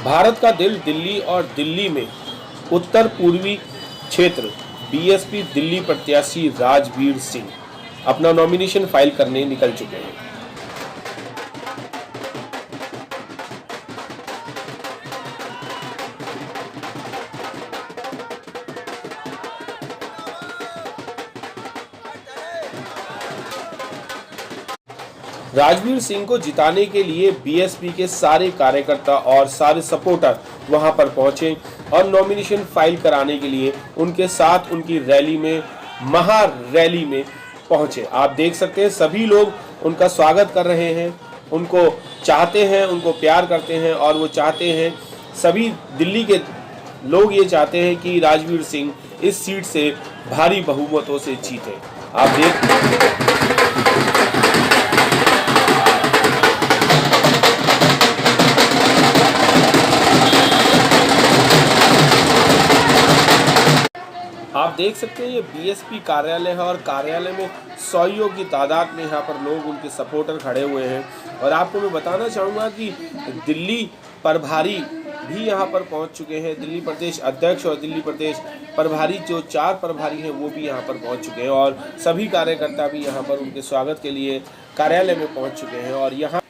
भारत का दिल दिल्ली और दिल्ली में उत्तर पूर्वी क्षेत्र बीएसपी दिल्ली प्रत्याशी राजवीर सिंह अपना नॉमिनेशन फाइल करने निकल चुके हैं। राजवीर सिंह को जिताने के लिए बीएसपी के सारे कार्यकर्ता और सारे सपोर्टर वहां पर पहुंचे और नॉमिनेशन फाइल कराने के लिए उनके साथ उनकी रैली में महा रैली में पहुंचे। आप देख सकते हैं सभी लोग उनका स्वागत कर रहे हैं, उनको चाहते हैं, उनको प्यार करते हैं और वो चाहते हैं, सभी दिल्ली के लोग ये चाहते हैं कि राजवीर सिंह इस सीट से भारी बहुमतों से जीते। आप देख सकते हैं ये बीएसपी कार्यालय है और कार्यालय में सौयों की तादाद में यहाँ पर लोग उनके सपोर्टर खड़े हुए हैं। और आपको मैं बताना चाहूँगा कि दिल्ली प्रभारी भी यहाँ पर पहुँच चुके हैं। दिल्ली प्रदेश अध्यक्ष और दिल्ली प्रदेश प्रभारी जो 4 प्रभारी हैं वो भी यहाँ पर पहुँच चुके हैं और सभी कार्यकर्ता भी यहाँ पर उनके स्वागत के लिए कार्यालय में पहुँच चुके हैं। और यहाँ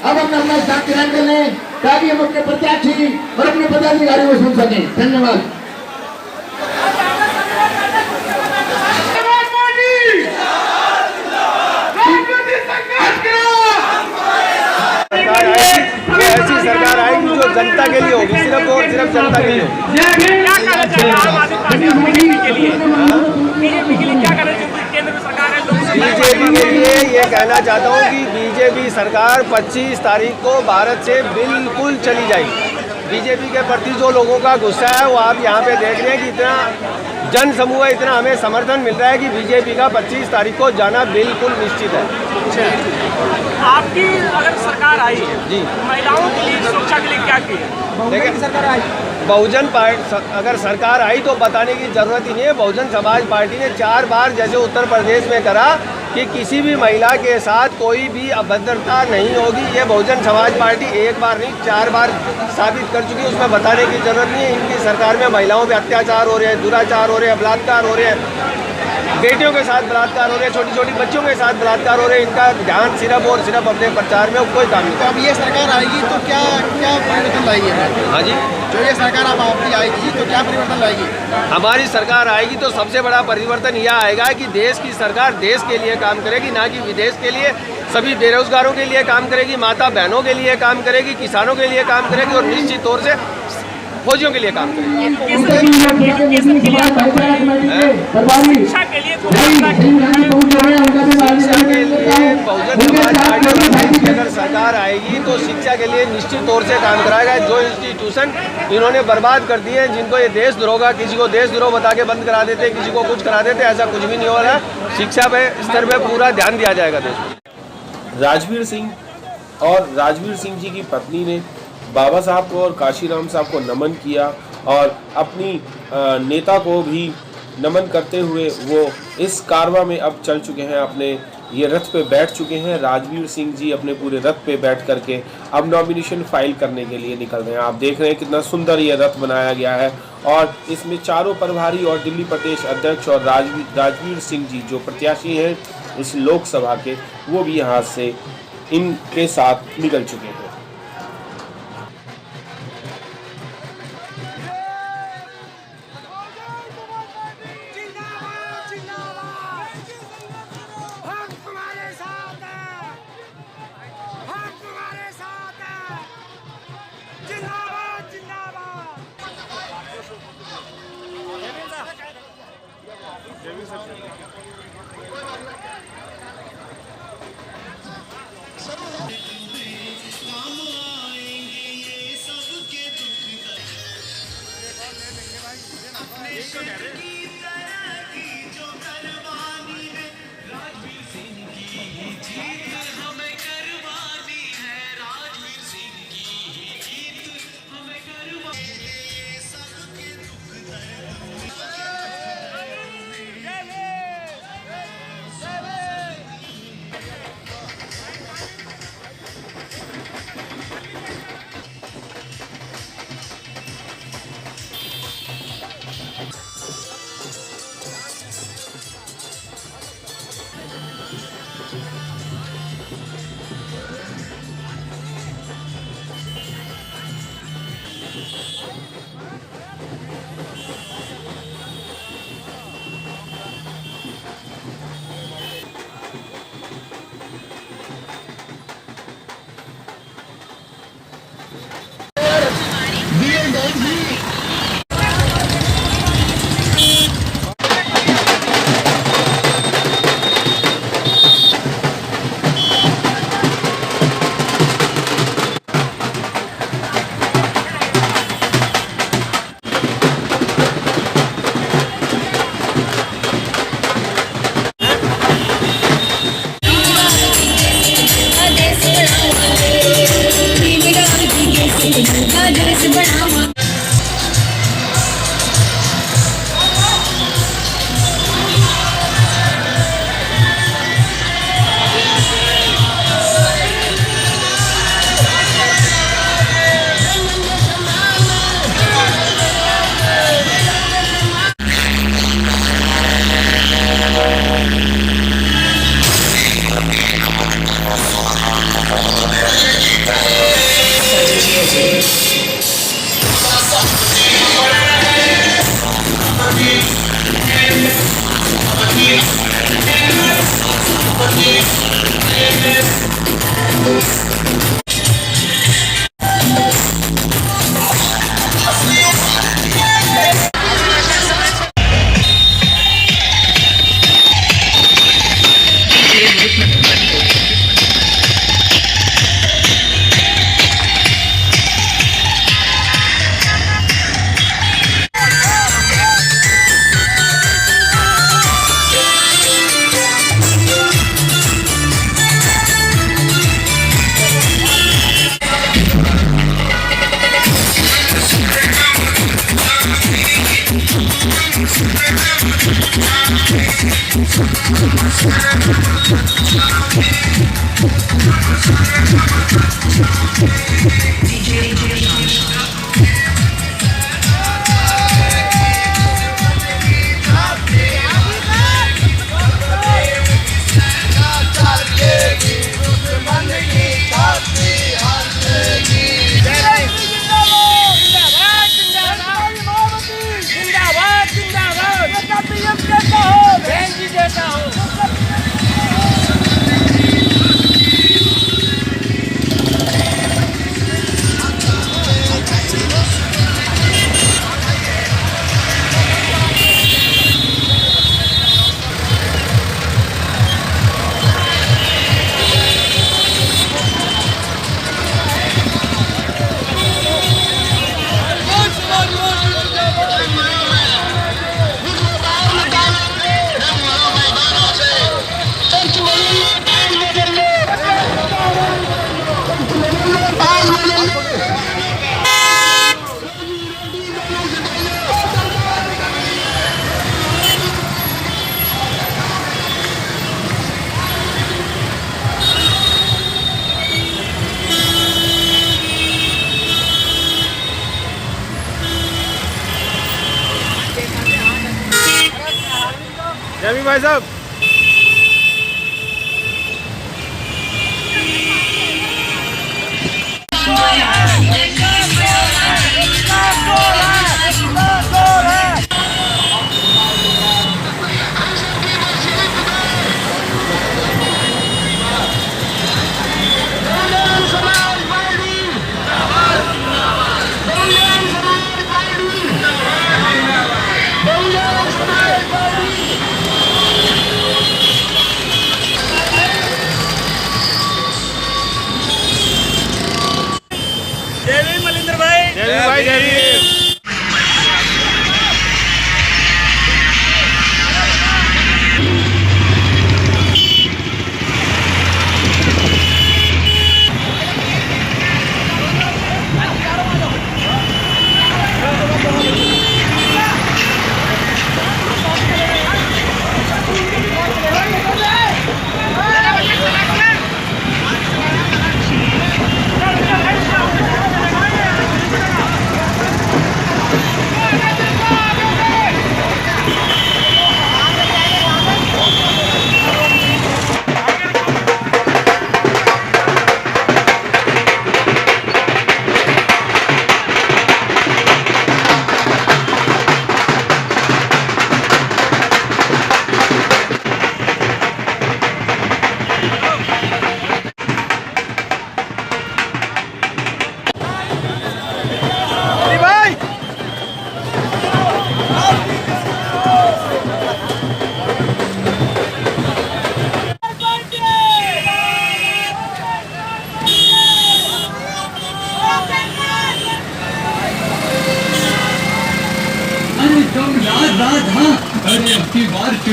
अब हम अपना साथ तिरंगा लें ताकि हम अपने प्रत्याशी और अपने पदाधिकारी को सुन सकें। धन्यवाद। ऐसी सरकार आएगी जो जनता के लिए होगी, सिर्फ और सिर्फ जनता के लिए होगी। क्या करना चाहिए आम आदमी पार्टी के लिए, बीजेपी के लिए क्या करना चाहिए? केंद्र में सरकार है, बीजेपी के लिए ये कहना चाहता हूँ कि बीजेपी सरकार 25 तारीख को भारत से बिल्कुल चली जाएगी। बीजेपी के प्रति जो लोगों का गुस्सा है वो आप यहाँ पे देख रहे हैं कि इतना जन समूह है, इतना हमें समर्थन मिल रहा है कि बीजेपी का 25 तारीख को जाना बिल्कुल निश्चित है। आपकी अगर सरकार आई है जी, महिलाओं के लिए सुरक्षा के लिए क्या किया? देखिए सरकार आई, बहुजन पार्टी अगर सरकार आई तो बताने की जरूरत ही नहीं है। बहुजन समाज पार्टी ने 4 बार जैसे उत्तर प्रदेश में करा कि किसी भी महिला के साथ कोई भी अभद्रता नहीं होगी, ये बहुजन समाज पार्टी 1 बार नहीं 4 बार साबित कर चुकी है। उसमें बताने की जरूरत नहीं है। इनकी सरकार में महिलाओं पे अत्याचार हो रहे हैं, दुराचार हो रहे हैं, बलात्कार हो रहे हैं, बेटियों के साथ बलात्कार हो रहे हैं, छोटी छोटी बच्चों के साथ बलात्कार हो रहे हैं। इनका ध्यान सिर्फ और सिर्फ अपने प्रचार में कोई काम नहीं। तो अब ये सरकार आएगी तो क्या क्या परिवर्तन लाएगी? हाँ जी, जो ये सरकार अब आपकी आएगी तो क्या परिवर्तन लाएगी? हमारी सरकार आएगी तो सबसे बड़ा परिवर्तन यह आएगा कि देश की सरकार देश के लिए काम करेगी, ना कि विदेश के लिए। सभी बेरोजगारों के लिए काम करेगी, माता बहनों के लिए काम करेगी, किसानों के लिए काम करेगी और निश्चित तौर से फौजियों के लिए काम करेगी। शिक्षा के लिए बहुजन समाज पार्टी की अगर सरकार आएगी तो शिक्षा के लिए निश्चित तौर से काम कराएगा। जो इंस्टीट्यूशन इन्होंने बर्बाद कर दिए हैं, जिनको ये देशद्रोह का, किसी को देशद्रोह बता के बंद करा देते, किसी को कुछ करा देते, ऐसा कुछ भी नहीं हो रहा है। शिक्षा पे स्तर पे पूरा ध्यान दिया जाएगा देश में। राजवीर सिंह और राजवीर सिंह जी की पत्नी ने बाबा साहब को और काशीराम साहब को नमन किया और अपनी नेता को भी नमन करते हुए वो इस कारवां में अब चल चुके हैं, अपने ये रथ पे बैठ चुके हैं। राजवीर सिंह जी अपने पूरे रथ पे बैठ करके अब नॉमिनेशन फाइल करने के लिए निकल रहे हैं। आप देख रहे हैं कितना सुंदर ये रथ बनाया गया है और इसमें चारों प्रभारी और दिल्ली प्रदेश अध्यक्ष और राजवीर सिंह जी जो प्रत्याशी हैं इस लोकसभा के, वो भी यहाँ से इनके साथ निकल चुके हैं। जमी भाई साहब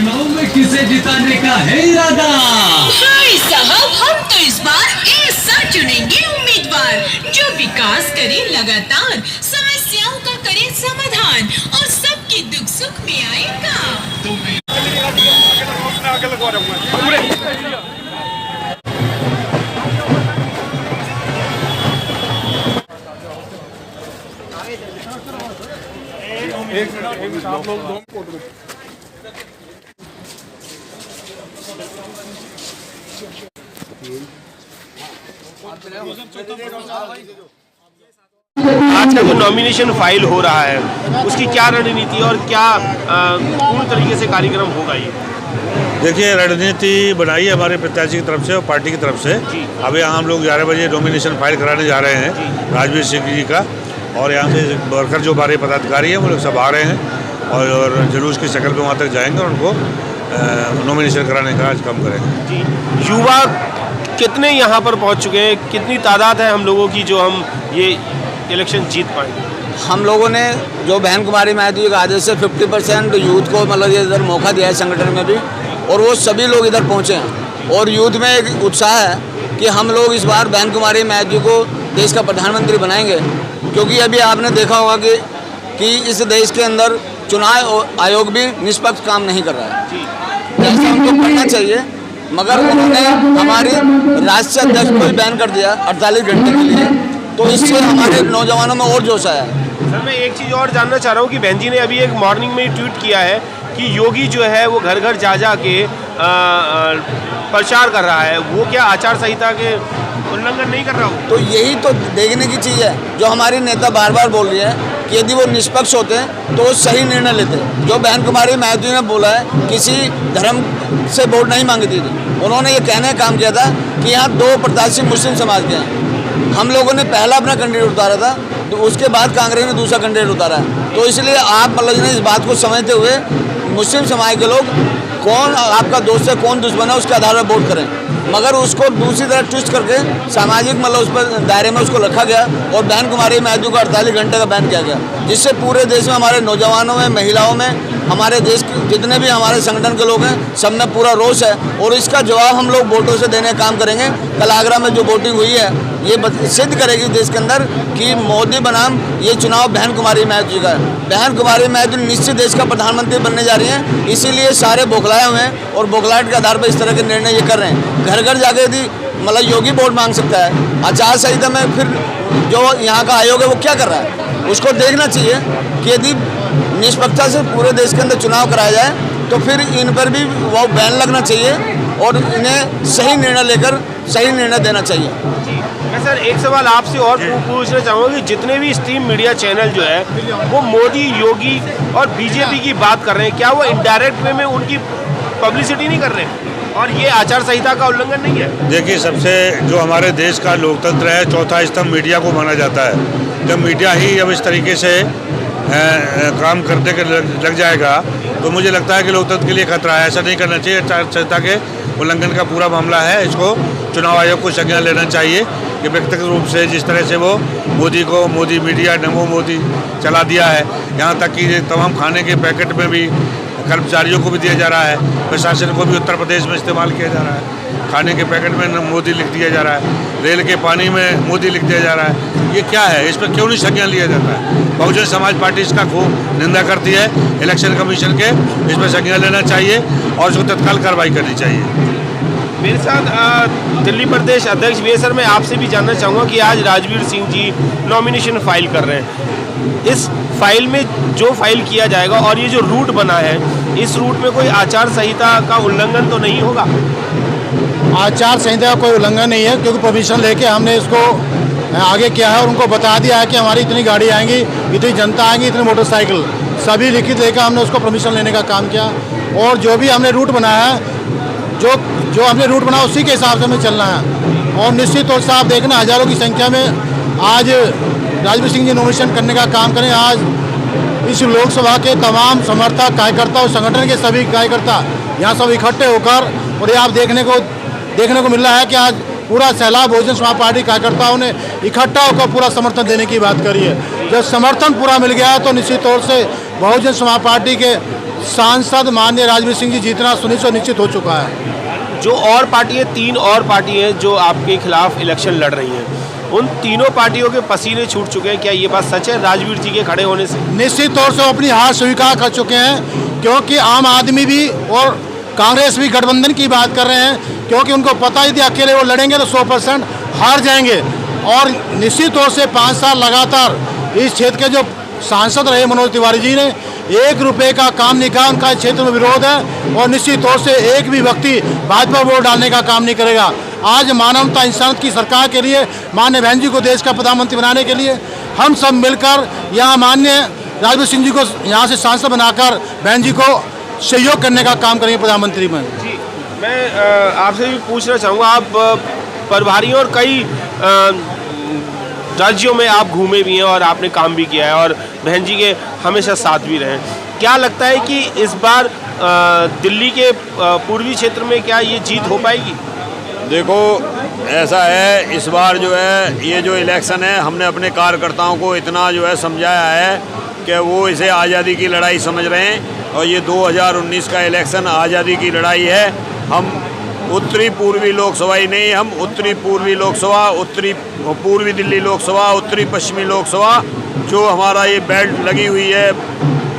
चुनाव में किसे जिताने का है इरादा? भाई साहब, हम तो इस बार ऐसा चुनेंगे उम्मीदवार जो विकास करे लगातार, समस्याओं का करे समाधान और सबके दुख सुख में आए काम। आज का जो नॉमिनेशन फाइल हो रहा है उसकी क्या रणनीति और क्या पूर्ण तरीके से कार्यक्रम होगा ये? देखिए, रणनीति बनाई है हमारे प्रत्याशी की तरफ से और पार्टी की तरफ से। अभी यहाँ हम लोग 11 बजे नॉमिनेशन फाइल कराने जा रहे हैं राजवीर सिंह जी का, और यहाँ से वर्कर जो हमारे पदाधिकारी हैं वो लोग सब आ रहे हैं और जुलूस की शक्ल पे वहाँ तक जाएंगे और उनको नॉमिनेशन कराने का आज काम करेंगे। जी, युवा कितने यहाँ पर पहुँच चुके हैं, कितनी तादाद है हम लोगों की जो हम ये इलेक्शन जीत पाएंगे? हम लोगों ने जो बहन कुमारी महतो के आदेश से 50% यूथ को मतलब ये इधर मौका दिया है संगठन में भी, और वो सभी लोग इधर पहुँचे हैं और यूथ में एक उत्साह है कि हम लोग इस बार बहन कुमारी महतो को देश का प्रधानमंत्री बनाएंगे। क्योंकि अभी आपने देखा होगा कि इस देश के अंदर चुनाव आयोग भी निष्पक्ष काम नहीं कर रहा है जैसा उनको करना चाहिए, मगर उन्होंने हमारी राष्ट्रीय अध्यक्ष को बैन कर दिया 48 घंटे के लिए, तो इससे हमारे नौजवानों में और जोश आया है। सर, मैं एक चीज़ और जानना चाह रहा हूँ कि बहन जी ने अभी एक मॉर्निंग में ट्वीट किया है कि योगी जो है वो घर घर जा के प्रचार कर रहा है, वो क्या आचार संहिता के उल्लंघन नहीं कर रहा हो? तो यही तो देखने की चीज़ है जो हमारी नेता बार बार बोल रही है कि यदि वो निष्पक्ष होते हैं तो वो सही निर्णय लेते हैं। जो बहन कुमारी महतो ने बोला है किसी धर्म से वोट नहीं मांगी थी, उन्होंने ये कहने का काम किया था कि यहाँ 2 प्रत्याशी मुस्लिम समाज के हैं। हम लोगों ने पहला अपना कैंडिडेट उतारा था, तो उसके बाद कांग्रेस ने दूसरा कैंडिडेट उतारा है। तो इसलिए आप मतलब इस बात को समझते हुए मुस्लिम समाज के लोग कौन आपका दोस्त है कौन दुश्मन है उसके आधार पर वोट करें, मगर उसको दूसरी तरह ट्विस्ट करके सामाजिक मतलब उस पर दायरे में उसको रखा गया और बहन कुमारी महतो को 48 घंटे का बैन किया गया, जिससे पूरे देश में हमारे नौजवानों में, महिलाओं में, हमारे देश के जितने भी हमारे संगठन के लोग हैं सब में पूरा रोष है। और इसका जवाब हम लोग वोटों से देने का काम करेंगे। कल आगरा में जो वोटिंग हुई है ये सिद्ध करेगी देश के अंदर कि मोदी बनाम ये चुनाव बहन कुमारी महतो जी का है। बहन कुमारी महतो निश्चित देश का प्रधानमंत्री बनने जा रही हैं, इसीलिए सारे बौखलाए हुए हैं और बौखलाहट के आधार पर इस तरह के निर्णय ये कर रहे हैं। घर घर जाके यदि मतलब योगी वोट मांग सकता है, आचार संहिता में फिर जो यहाँ का आयोग है वो क्या कर रहा है उसको देखना चाहिए कि यदि निष्पक्षता से पूरे देश के अंदर चुनाव कराया जाए तो फिर इन पर भी वो बैन लगना चाहिए और इन्हें सही निर्णय लेकर सही निर्णय देना चाहिए। मैं सर एक सवाल आपसे और पूछना चाहूँगा कि जितने भी स्ट्रीम मीडिया चैनल जो है वो मोदी, योगी और बीजेपी की बात कर रहे हैं, क्या वो इनडायरेक्ट वे में उनकी पब्लिसिटी नहीं कर रहे हैं और ये आचार संहिता का उल्लंघन नहीं है? देखिए, सबसे जो हमारे देश का लोकतंत्र है, चौथा स्तंभ मीडिया को माना जाता है। जब मीडिया ही अब इस तरीके से काम करने के लग जाएगा तो मुझे लगता है कि लोकतंत्र के लिए खतरा है। ऐसा नहीं करना चाहिए। आचार संहिता के उल्लंघन का पूरा मामला है, इसको चुनाव आयोग को संज्ञान लेना चाहिए कि व्यक्तिगत रूप से जिस तरह से वो मोदी को मोदी मीडिया नमो मोदी चला दिया है, यहाँ तक कि तमाम खाने के पैकेट में भी कर्मचारियों को भी दिया जा रहा है, प्रशासन को भी उत्तर प्रदेश में इस्तेमाल किया जा रहा है। खाने के पैकेट में मोदी लिख दिया जा रहा है, रेल के पानी में मोदी लिख दिया जा रहा है। ये क्या है? इस पर क्यों नहीं संज्ञान लिया जाता है? बहुजन समाज पार्टी इसका खूब निंदा करती है। इलेक्शन कमीशन के इस पर संज्ञान लेना चाहिए और उसको तत्काल कार्रवाई करनी चाहिए। मेरे साथ दिल्ली प्रदेश अध्यक्ष वी सर, मैं आपसे भी जानना चाहूँगा कि आज राजवीर सिंह जी नॉमिनेशन फाइल कर रहे हैं, इस फाइल में जो फाइल किया जाएगा और ये जो रूट बना है, इस रूट में कोई आचार संहिता का उल्लंघन तो नहीं होगा? आचार संहिता का कोई उल्लंघन नहीं है, क्योंकि परमिशन लेके हमने इसको आगे किया है और उनको बता दिया है कि हमारी इतनी गाड़ी आएंगी, इतनी जनता आएंगी, इतनी मोटरसाइकिल, सभी लिखित लेकर हमने उसको परमिशन लेने का काम किया। और जो भी हमने रूट बनाया है, जो हमने रूट बनाया उसी के हिसाब से हमें चलना है। और निश्चित तौर से आप देखना हज़ारों की संख्या में आज राजवीर सिंह जी नॉमिनेशन करने का काम करें। आज इस लोकसभा के तमाम समर्थक, कार्यकर्ता और संगठन के सभी कार्यकर्ता यहाँ सब इकट्ठे होकर, और ये आप देखने को मिल रहा है कि आज पूरा सैलाब बहुजन समाज पार्टी कार्यकर्ताओं ने इकट्ठा होकर पूरा समर्थन देने की बात करी है। जब समर्थन पूरा मिल गया तो निश्चित तौर से बहुजन समाज पार्टी के सांसद माननीय राजवीर सिंह जी जीतना सुनिश्चित निश्चित हो चुका है। जो और पार्टी है, 3 और पार्टी हैं जो आपके खिलाफ इलेक्शन लड़ रही हैं, उन तीनों पार्टियों के पसीने छूट चुके हैं। क्या ये बात सच है राजवीर जी के खड़े होने से? निश्चित तौर से अपनी हार स्वीकार कर चुके हैं, क्योंकि आम आदमी भी और कांग्रेस भी गठबंधन की बात कर रहे हैं, क्योंकि उनको पता ही थी अकेले वो लड़ेंगे तो 100% हार जाएंगे। और निश्चित तौर से 5 साल लगातार इस क्षेत्र के जो सांसद रहे मनोज तिवारी जी ने 1 रुपये का काम नहीं किया। उनका इस क्षेत्र में विरोध है और निश्चित तौर से एक भी व्यक्ति भाजपा वोट डालने का काम नहीं करेगा। आज मानवता इंसानियत की सरकार के लिए, माननीय बहन जी को देश का प्रधानमंत्री बनाने के लिए हम सब मिलकर यहाँ माननीय राजवीर सिंह जी को यहाँ से सांसद बनाकर बहन जी को सहयोग करने का काम करेंगे प्रधानमंत्री में। जी, मैं आपसे भी पूछना चाहूँगा, आप प्रभारी और कई राज्यों में आप घूमे भी हैं और आपने काम भी किया है और बहन जी के हमेशा साथ भी रहे। क्या लगता है कि इस बार दिल्ली के पूर्वी क्षेत्र में क्या ये जीत हो पाएगी? देखो, ऐसा है, इस बार जो है ये जो इलेक्शन है, हमने अपने कार्यकर्ताओं को इतना जो है समझाया है कि वो इसे आज़ादी की लड़ाई समझ रहे हैं और ये 2019 का इलेक्शन आज़ादी की लड़ाई है। हम उत्तरी पूर्वी लोकसभा ही नहीं, हम उत्तरी पूर्वी लोकसभा, उत्तरी पूर्वी दिल्ली लोकसभा, उत्तरी पश्चिमी लोकसभा, जो हमारा ये बेल्ट लगी हुई है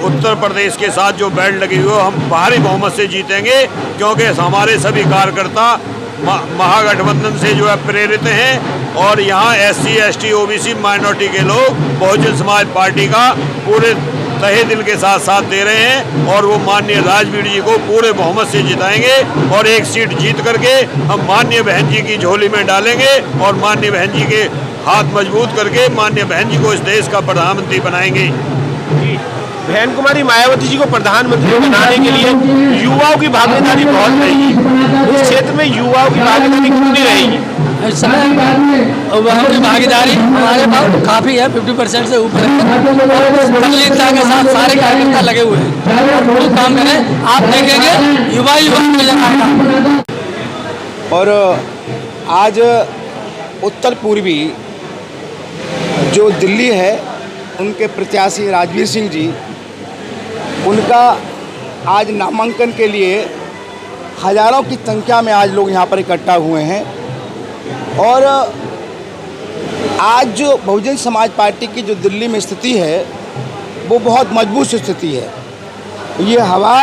उत्तर प्रदेश के साथ जो बेल्ट लगी हुई है, हम भारी बहुमत से जीतेंगे, क्योंकि हमारे सभी कार्यकर्ता महागठबंधन से जो है प्रेरित हैं और यहाँ SC ST OBC माइनॉरिटी के लोग बहुजन समाज पार्टी का पूरे तहे दिल के साथ साथ दे रहे हैं और वो माननीय राजवीर जी को पूरे बहुमत से जिताएंगे और 1 सीट जीत करके हम माननीय बहन जी की झोली में डालेंगे और माननीय बहन जी के हाथ मजबूत करके माननीय बहन जी को इस देश का प्रधानमंत्री बनाएंगे। बहन कुमारी मायावती जी को प्रधानमंत्री बनाने के लिए युवाओं की भागीदारी बहुत रहेगी। इस क्षेत्र में युवाओं की भागीदारी कितनी रहेगी? युवाओं की भागीदारी हमारे पास काफ़ी है, 50% से ऊपर है। तल्लीनता के साथ सारे कार्यकर्ता लगे हुए हैं, वो काम करें, आप देखेंगे युवा नजर आएगा। और आज उत्तर पूर्वी जो दिल्ली है, उनके प्रत्याशी राजवीर सिंह जी, उनका आज नामांकन के लिए हज़ारों की संख्या में आज लोग यहाँ पर इकट्ठा हुए हैं। और आज जो बहुजन समाज पार्टी की जो दिल्ली में स्थिति है, वो बहुत मजबूत स्थिति है। ये हवा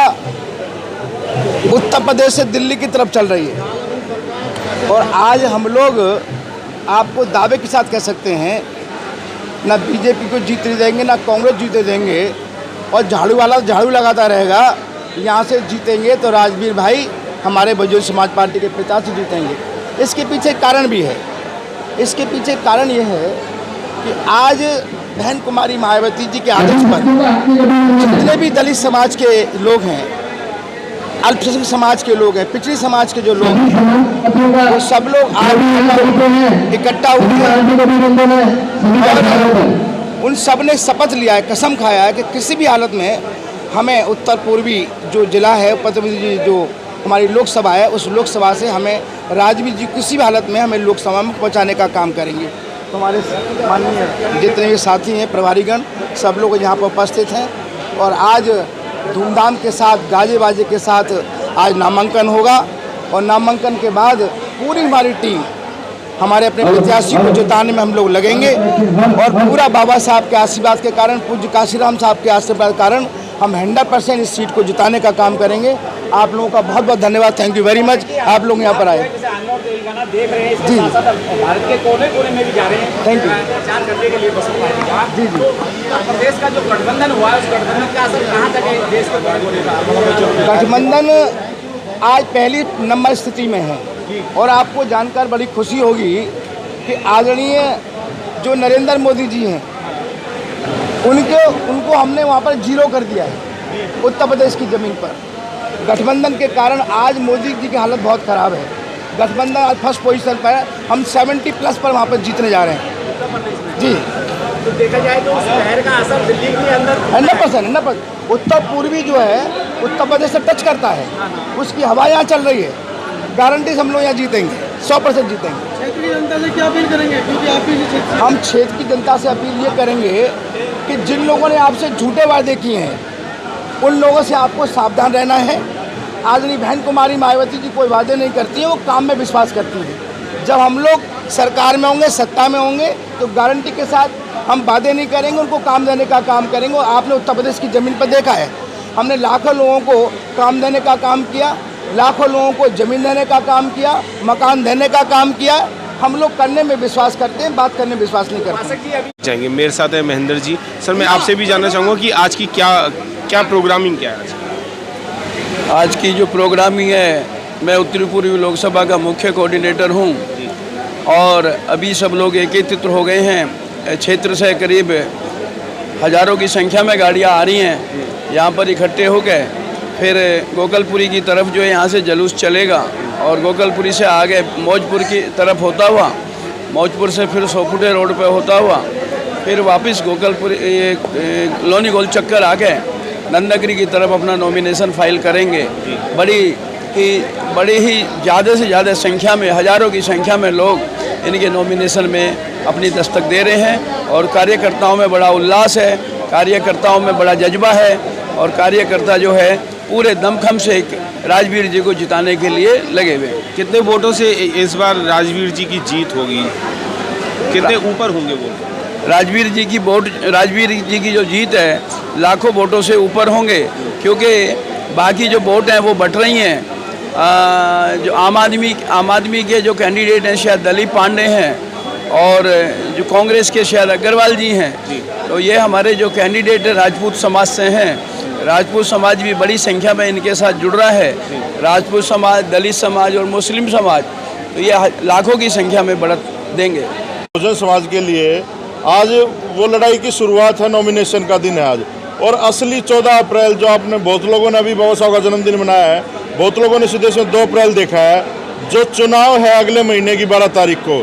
उत्तर प्रदेश से दिल्ली की तरफ चल रही है और आज हम लोग आपको दावे के साथ कह सकते हैं, ना बीजेपी को जीतने देंगे, ना कांग्रेस जीते देंगे और झाड़ू वाला झाड़ू लगाता रहेगा। यहाँ से जीतेंगे तो राजवीर भाई हमारे बहुजन समाज पार्टी के प्रत्याशी जीतेंगे। इसके पीछे कारण भी है, इसके पीछे कारण ये है कि आज बहन कुमारी मायावती जी के आदेश पर जितने भी दलित समाज के लोग हैं, अल्पसंख्यक समाज के लोग हैं, पिछड़ी समाज के जो लोग हैं, वो सब लोग आज इकट्ठा हुए और उन सब ने शपथ लिया है, कसम खाया है कि किसी भी हालत में हमें उत्तर पूर्वी जो जिला है, उत्तर प्रदेश जो हमारी लोकसभा है, उस लोकसभा से हमें राजवीर जी किसी भी हालत में हमें लोकसभा में पहुंचाने का काम करेंगे। तो हमारे माननीय जितने भी साथी हैं, प्रभारीगण, सब लोग यहाँ पर उपस्थित हैं और आज धूमधाम के साथ, गाजे बाजे के साथ आज नामांकन होगा और नामांकन के बाद पूरी हमारी टीम हमारे अपने प्रत्याशी को जिताने में हम लोग लगेंगे और पूरा बाबा साहब के आशीर्वाद के कारण, पूज्य काशीराम साहब के आशीर्वाद के कारण हम 100% इस सीट को जिताने का काम करेंगे। आप लोगों का बहुत बहुत धन्यवाद, थैंक यू वेरी मच, आप लोग यहाँ पर आए। देख रहे हैं, जी भारत के कोने कोने में भी जा रहे हैं, थैंक यू, प्रचार करने के लिए बसपा पार्टी का। जी जी, उत्तर प्रदेश का जो गठबंधन हुआ है, उस गठबंधन का असर कहाँ तक है देश के कोने कोने का? गठबंधन आज पहली नंबर स्थिति में है और आपको जानकर बड़ी खुशी होगी कि आदरणीय जो नरेंद्र मोदी जी हैं, उनको हमने वहाँ पर 0 कर दिया है उत्तर प्रदेश की ज़मीन पर। गठबंधन के कारण आज मोदी जी की हालत बहुत ख़राब है। गठबंधन आज फर्स्ट पोजीशन पर है, हम 70+ पर वहाँ पर जीतने जा रहे हैं। जी, तो देखा जाए तो उस लहर का असर दिल्ली के अंदर 100%। उत्तर पूर्वी जो है उत्तर प्रदेश से टच करता है, उसकी हवा यहाँ चल रही है। गारंटी हम लोग यहाँ जीतेंगे, 100% जीतेंगे। क्षेत्र की जनता से क्या अपील करेंगे, क्योंकि आप भी हम क्षेत्र की जनता से अपील ये करेंगे कि जिन लोगों ने आपसे झूठे वादे किए हैं, उन लोगों से आपको सावधान रहना है। आदरणीय बहन कुमारी मायावती जी कोई वादे नहीं करती हैं, वो काम में विश्वास करती हैं। जब हम लोग सरकार में होंगे, सत्ता में होंगे, तो गारंटी के साथ हम वादे नहीं करेंगे, उनको काम देने का काम करेंगे। आपने उत्तर प्रदेश की ज़मीन पर देखा है, हमने लाखों लोगों को काम देने का काम किया, लाखों लोगों को ज़मीन देने का काम किया, मकान देने का काम किया। हम लोग करने में विश्वास करते हैं, बात करने में विश्वास नहीं करते। जाएंगे मेरे साथ है महेंद्र जी। सर मैं आपसे भी जानना चाहूँगा कि आज की क्या प्रोग्रामिंग क्या है आज की जो प्रोग्रामिंग है, मैं उत्तरी पूर्वी लोकसभा का मुख्य कोऑर्डिनेटर हूँ और अभी सब लोग एकत्रित हो गए हैं। क्षेत्र से करीब हज़ारों की संख्या में गाड़ियाँ आ रही हैं, यहाँ पर इकट्ठे हो गए। फिर गोकलपुरी की तरफ जो है यहाँ से जुलूस चलेगा और गोकलपुरी से आगे मौजपुर की तरफ होता हुआ, मौजपुर से फिर सोपुटे रोड पे होता हुआ, फिर वापस गोकलपुरी लोनी गोल चक्कर आके नंदनगरी की तरफ अपना नॉमिनेशन फाइल करेंगे। बड़ी ही ज़्यादा से ज़्यादा संख्या में, हज़ारों की संख्या में लोग इनके नॉमिनेशन में अपनी दस्तक दे रहे हैं और कार्यकर्ताओं में बड़ा उल्लास है, कार्यकर्ताओं में बड़ा जज्बा है और कार्यकर्ता जो है पूरे दमखम से राजवीर जी को जिताने के लिए लगे हुए। कितने वोटों से इस बार राजवीर जी की जीत होगी, कितने ऊपर होंगे वोट? राजवीर जी की जो जीत है लाखों वोटों से ऊपर होंगे, क्योंकि बाकी जो वोट हैं वो बट रही हैं। जो आम आदमी के जो कैंडिडेट हैं शायद दलीप पांडे हैं और जो कांग्रेस के शायद अग्रवाल जी हैं। तो ये हमारे जो कैंडिडेट राजपूत समाज से हैं, राजपूत समाज भी बड़ी संख्या में इनके साथ जुड़ रहा है। राजपूत समाज, दलित समाज और मुस्लिम समाज, तो ये लाखों की संख्या में बढ़त देंगे। बहुजन समाज के लिए आज वो लड़ाई की शुरुआत है, नॉमिनेशन का दिन है आज। और असली 14 अप्रैल जो आपने बहुत लोगों ने अभी बाबा साहब का जन्मदिन मनाया है, बहुत लोगों ने इस देश में 2 अप्रैल देखा है। जो चुनाव है अगले महीने की 12 तारीख को,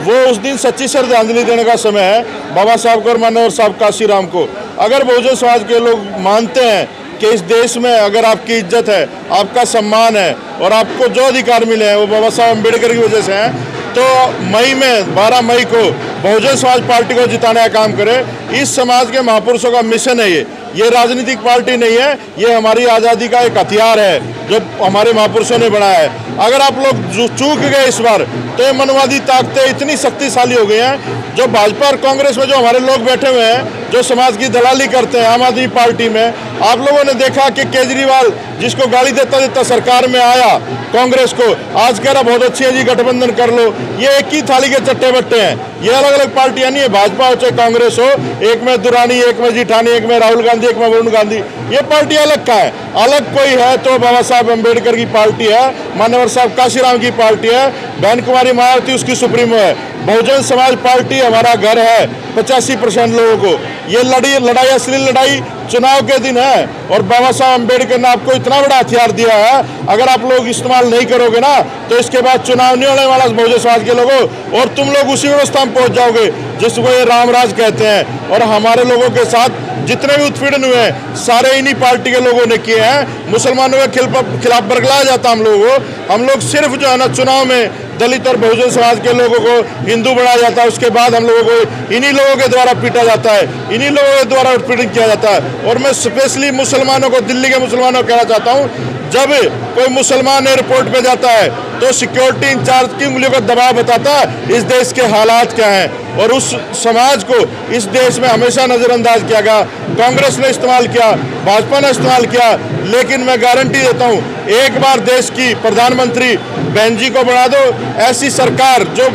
वो उस दिन सच्ची श्रद्धांजलि देने का समय है बाबा साहब को और माननीय साहब काशीराम को। अगर बहुजन समाज के लोग मानते हैं कि इस देश में अगर आपकी इज्जत है, आपका सम्मान है और आपको जो अधिकार मिले हैं वो बाबा साहब अम्बेडकर की वजह से हैं, तो मई में 12 मई को बहुजन समाज पार्टी को जिताने का काम करे। इस समाज के महापुरुषों का मिशन है ये राजनीतिक पार्टी नहीं है, ये हमारी आज़ादी का एक हथियार है जो हमारे महापुरुषों ने बनाया है। अगर आप लोग चूक गए इस बार, तो ये मनवादी ताकतें इतनी शक्तिशाली हो गई हैं। जो भाजपा और कांग्रेस में जो हमारे लोग बैठे हुए हैं, जो समाज की दलाली करते हैं आम आदमी पार्टी में, आप लोगों ने देखा कि केजरीवाल जिसको गाली देता सरकार में आया कांग्रेस को, आज कह रहा बहुत अच्छी है जी, गठबंधन कर लो। ये एक ही थाली के चट्टे बट्टे हैं, ये अलग अलग पार्टियां नहीं है। भाजपा हो चाहे कांग्रेस हो, एक में दुरानी, एक में जिठानी, एक में राहुल गांधी, एक में वरुण गांधी, ये पार्टी अलग का है। अलग कोई है तो बाबा साहब अम्बेडकर की पार्टी है, माननीय साहब काशीराम की पार्टी है, बहन कुमारी मायावती उसकी सुप्रीमो है। बहुजन समाज पार्टी हमारा घर है 85% लोगों को। ये लड़ाई असली लड़ाई चुनाव के दिन है और बाबा साहब अम्बेडकर ने आपको इतना बड़ा हथियार दिया है, अगर आप लोग इस्तेमाल नहीं करोगे ना तो इसके बाद चुनाव नहीं होने वाला बहुजन समाज के लोगों, और तुम लोग उसी व्यवस्था में पहुंच जाओगे जिसको ये रामराज कहते हैं। और हमारे लोगों के साथ जितने भी उत्पीड़न हुए हैं सारे इन्हीं पार्टी के लोगों ने किए हैं। मुसलमानों के खिलाफ बरगलाया जाता हम लोग सिर्फ जो है ना चुनाव में दलित और बहुजन समाज के लोगों को हिंदू बनाया जाता है, उसके बाद हम लोगों को इन्हीं लोगों के द्वारा पीटा जाता है, इन्हीं लोगों के द्वारा उत्पीड़न किया जाता है। और मैं स्पेशली मुसलमानों को, दिल्ली के मुसलमानों को कहना चाहता हूँ, जब कोई मुसलमान एयरपोर्ट पे जाता है तो सिक्योरिटी इंचार्ज की उंगलियों का दबाव बताता है इस देश के हालात क्या हैं, और उस समाज को इस देश में हमेशा नज़रअंदाज किया गया। कांग्रेस ने इस्तेमाल किया, भाजपा ने इस्तेमाल किया, लेकिन मैं गारंटी देता हूँ एक बार देश की प्रधानमंत्री बहन जी को बना दो, ऐसी सरकार जो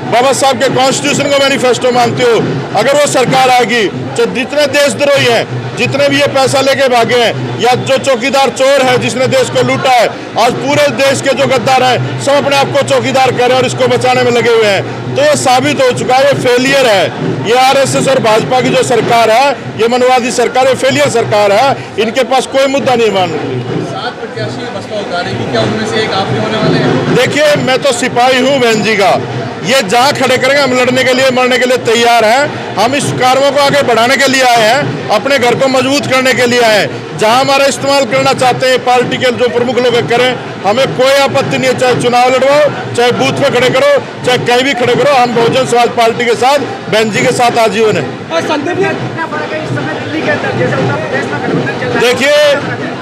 बाबा साहब के कॉन्स्टिट्यूशन को मैनिफेस्टो मानते हो, अगर वो सरकार आएगी तो जितने देशद्रोही हैं, जितने भी ये पैसा लेके भागे हैं, या जो चौकीदार चोर है जिसने देश को लूटा है, आज पूरे देश के जो गद्दार हैं सब अपने आप को चौकीदार कह रहे हैं और इसको बचाने में लगे हुए हैं। तो ये साबित हो चुका है, ये फेलियर है। ये आरएसएस और भाजपा की जो सरकार है, ये मनवादी सरकार है, फेलियर सरकार है, इनके पास कोई मुद्दा नहीं मानने के लिए। 7 प्रत्याशी बसपा उतारेगी, क्या उनमें से एक आप भी होने वाले हैं? देखिए, मैं तो सिपाही हूँ बहन जी का, ये जहाँ खड़े करेंगे हम लड़ने के लिए, मरने के लिए तैयार हैं। हम इस कार्यों को आगे बढ़ाने के लिए आए हैं, अपने घर को मजबूत करने के लिए आए हैं। जहाँ हमारा इस्तेमाल करना चाहते हैं पार्टी के जो प्रमुख लोग करें, हमें कोई आपत्ति नहीं है। चाहे चुनाव लड़वाओ, चाहे बूथ पे खड़े करो, चाहे कहीं भी खड़े करो, हम बहुजन समाज पार्टी के साथ, बहन जी के साथ आजीवन है। और संदीप जी, कितना फर्क है इस समय दिल्ली के अंदर, जैसे उत्तर प्रदेश में गठबंधन चल देखिए,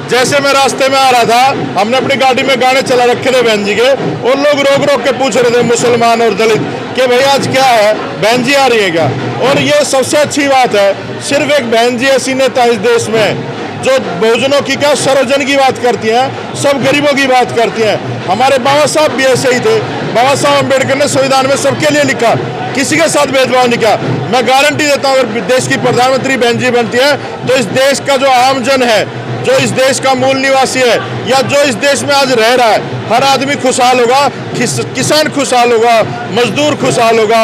जैसे मैं रास्ते में आ रहा था, हमने अपनी गाड़ी में गाने चला रखे थे बहन जी के, और लोग रोक रोक के पूछ रहे थे मुसलमान और दलित कि भैया आज क्या है, बहन जी आ रही है क्या। और ये सबसे अच्छी बात है, सिर्फ एक बहन जी ऐसी नेता इस देश में जो बहुजनों की क्या सर्वजन की बात करती हैं, सब गरीबों की बात करती हैं। हमारे बाबा साहब भी ऐसे ही थे। बाबा साहब अम्बेडकर ने संविधान में सबके लिए लिखा, किसी के साथ भेदभाव नहीं किया। मैं गारंटी देता हूँ, अगर देश की प्रधानमंत्री बहन जी बनती है तो इस देश का जो आम जन है, जो इस देश का मूल निवासी है, या जो इस देश में आज रह रहा है, हर आदमी खुशहाल होगा। किसान खुशहाल होगा, मजदूर खुशहाल होगा,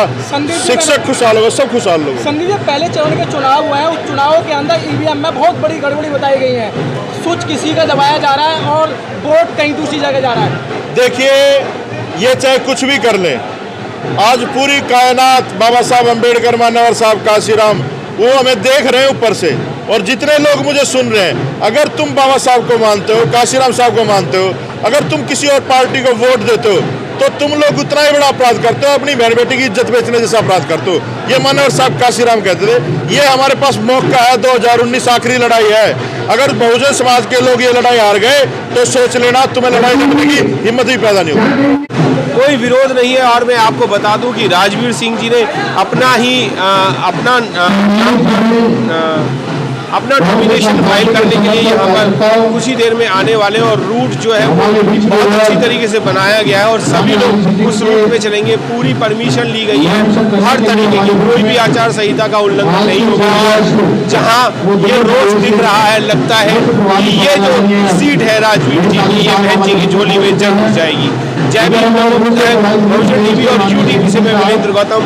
शिक्षक खुशहाल होगा, सब खुशहाल होगा। संदीप जी, पहले चरण के चुनाव हुए हैं, उस चुनाव के अंदर ईवीएम में बहुत बड़ी गड़बड़ी बताई गई है। स्विच किसी का दबाया जा रहा है और वोट कहीं दूसरी जगह जा रहा है। देखिए, ये चाहे कुछ भी कर ले, आज पूरी कायनात बाबा साहब अम्बेडकर, मान्यवर साहब काशीराम, वो हमें देख रहे हैं ऊपर से। और जितने लोग मुझे सुन रहे हैं, अगर तुम बाबा साहब को मानते हो, काशीराम साहब को मानते हो, अगर तुम किसी और पार्टी को वोट देते हो, तो तुम लोग उतना ही बड़ा अपराध करते हो, अपनी बहन बेटी की इज्जत बेचने जैसा अपराध करते हो। ये मान्यवर साहब काशीराम कहते थे। ये हमारे पास मौका है, 2019 आखिरी लड़ाई है। अगर बहुजन समाज के लोग ये लड़ाई हार गए तो सोच लेना, तुम्हें लड़ाई लड़ने की हिम्मत भी पैदा नहीं होगी। कोई विरोध नहीं है। और मैं आपको बता दूं कि राजवीर सिंह जी ने अपना नॉमिनेशन फाइल करने के लिए यहाँ पर कुछ ही देर में आने वाले हैं, और रूट जो है वो बहुत अच्छी तरीके से बनाया गया है और सभी लोग उस रूट में चलेंगे। पूरी परमिशन ली गई है हर तरीके की, कोई भी आचार संहिता का उल्लंघन नहीं होगा। जहाँ ये रोज दिख रहा है, लगता है कि ये जो सीट है राजवीर जी की, ये बहन जी की झोली में जंग हो जाएगी। जय भीम, बहुजन टीवी और यूटीवी से मैं वीरेंद्र गौतम।